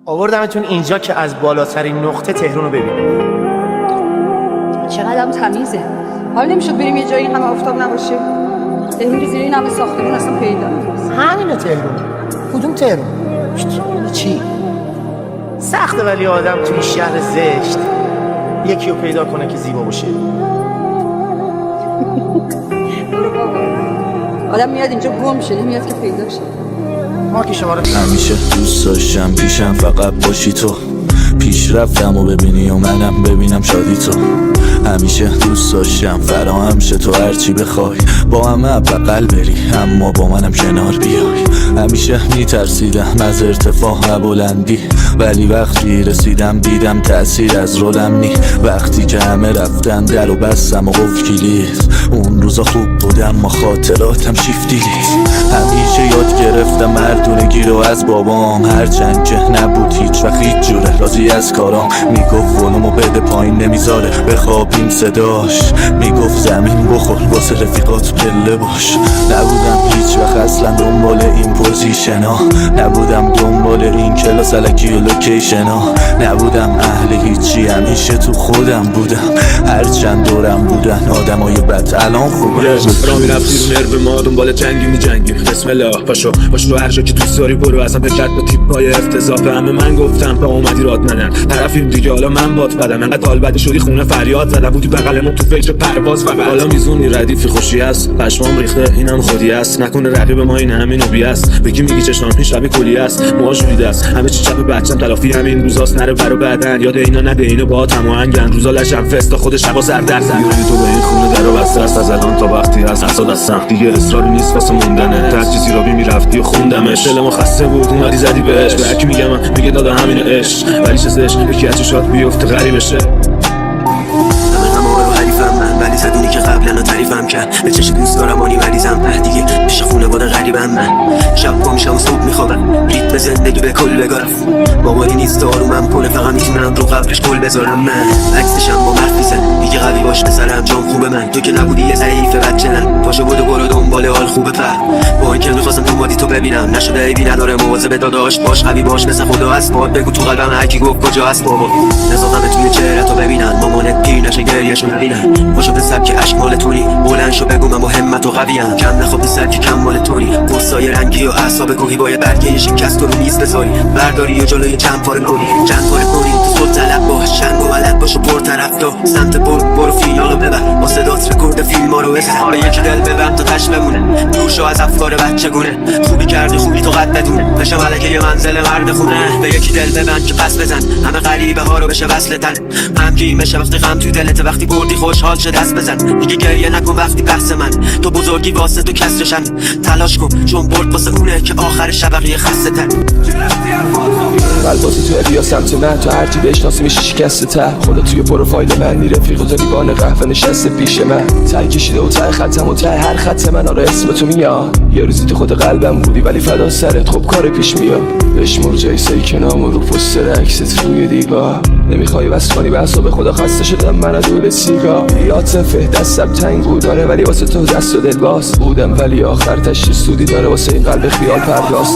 آوردمتون اینجا که از بالاترین نقطه تهران رو ببینید. چقدرم تمیزه. حال نمیشد بریم یه جایی همه آفتاب نباشه؟ تهران زیر این همه ساختمون اصلا پیدا نیست. همینه تهران. کدوم تهران؟ چی؟ سخته ولی آدم توی شهر زشت یکی رو پیدا کنه که زیبا باشه. برو بابا. آدم میاد اینجا گم شه، نمیاد که پیدا شه. ما که شما رو همیشه دوست داشتم پیشم فقط باشی تو، پیش رفتم و ببینی و منم ببینم شادی تو. همیشه دوست داشتم فراهم شه تو هرچی بخوای، با همه بغل بری اما با منم کنار بیای. همیشه میترسیدم از ارتفاع و بلندی، ولی وقتی رسیدم دیدم تأثیر از رولم نی. وقتی که همه رفتن در و بستم و قفل کلید، اون روزا خوب بودم ما خاطراتم شیفتی لید. همیشه یاد گرفتم مردونگی رو از بابام، هرچند که نبود هیچ وقت هیچ جوره راضی از کارام. میگفت ولومو بده پایین نمیذاره بخوابیم صداش، میگفت زمین بخور واسه رفیقات پله باش. نبودم هیچ وقت اصلا دنبال این پوزیشنا، نبودم دنبال این کلاس الکی و لوکیشنا، نبودم اهل هیچی همیشه تو خودم بودم. هرچند دورم بودن آدمای بد الان خوبه. را میرفتی رو نرو ما دنبال جنگی میجنگیم. بسم الله پاشو رو هر جا که دوست داری برو، اصلا فکرت با تیپای افتضاح. به همه من گفتم با اومدی راد ندن طرفیم دیگه، حالا من بات بدم انقدر حال بده شدی خونه فریاد زدم. بودی بغلمون تو فکر پرواز فقط، حالا میزونی ردیفی خوشی است پشمام ریخته اینم خودی است. نکنه رقیب ما این همین نوبی است، بگی میگی چشام پیش شب کلی است. موهاش ریده است همه چی چپ بچم تلافی همین روزاست. نره برو بعدن یاد اینا نده اینو با تمو انگن روزا لشم فستا خود شبا سر در زن. تو به این خونه درو بسته است از الان تا وقتی از حساد هستم دیگه اصراری نیست واسه موندنه. هر چیزی رو میرفتی و خوندمش، دلمو خسته بود اومدی زدی بهش. به هرکی میگم میگه دادا همین عشق، ولی چه یکی از چشات بیفته غریب بشه. ولی زدونی که قبلا تعریفم کرد به چش دوست دارم آنی مریضم دیگه پیش خونواده غریبم. من شب پا میشم و صبح میخوابم ریتم زندگی به کل بگارم. بابایی نیست دارومم پره فقط میتونم رو قبلش گل بذارم. من عکسشم با مرفیزن دیگه قوی باش پسرم جام خوبه. من تو که نبودی یه ضعیف بچه من پاشو بودو برو دنبال حال خوبه. پر با این که میخواستم تو مادی تو ببینم نشده ایبی نداره مواظب داداش باش قوی باش مثل خدا هست. باد بگو تو قلبم هرکی گفت کجا هست بابا نزاقم توی چهرهتو ببینن مامانت پیر نشه گریهشو نبینن. پاشو به سبک عشق مال تونی بلند شو بگو من با همت و قویم. کم نخواب سبک کم مال تونی قرصای رنگی و اعصاب کوهی باید برگه شکست رو میز بذاری برداری و جلوی چند پاره کنی تو صد طلب باش چنگ و ولد باش و پر طرف دار سمت برو فینالو ببر با صدات رکورد فیلم ها رو بزن. به یکی دل ببند تا تش بمونه دوشو از افکار بچه گونه. خوبی کردی خوبی تو قد بدونه بشه ملکه یه منزل مرد خونه. به یکی دل ببند که پس بزن همه غریبه ها رو بشه وصل تن. غمگین بشه وقتی غم تو دلت وقتی بردی خوشحال شه دست بزن. دیگه گریه نکن وقتی بحث من تو بزرگی واسه تو کسرشن. تلاش کن چون برد واسه اونه که آخر شبقیه خسته تن. قلباتی تو بیا سمت من تو هرچی بشناسی میشه شکسته ته. خدا توی پروفایل من میره رفیق تو لیوان قهوه نشسته پیش من. ته کشیده و ته خطم و ته هر خط من آره اسم تو میاد. یه روزی تو خود قلبم بودی ولی فدا سرت خب کار پیش میاد. بشمر جای سیکنام و رو پوستر عکست روی دیوار. نمیخوای بس کنی به حساب خدا خسته شدم من از دول سیگار. عاطفه دستم تنگ بود داره ولی واسه تو دست و دل باز بودم ولی آخر تشی سودی داره واسه این قلب خیال پرداز.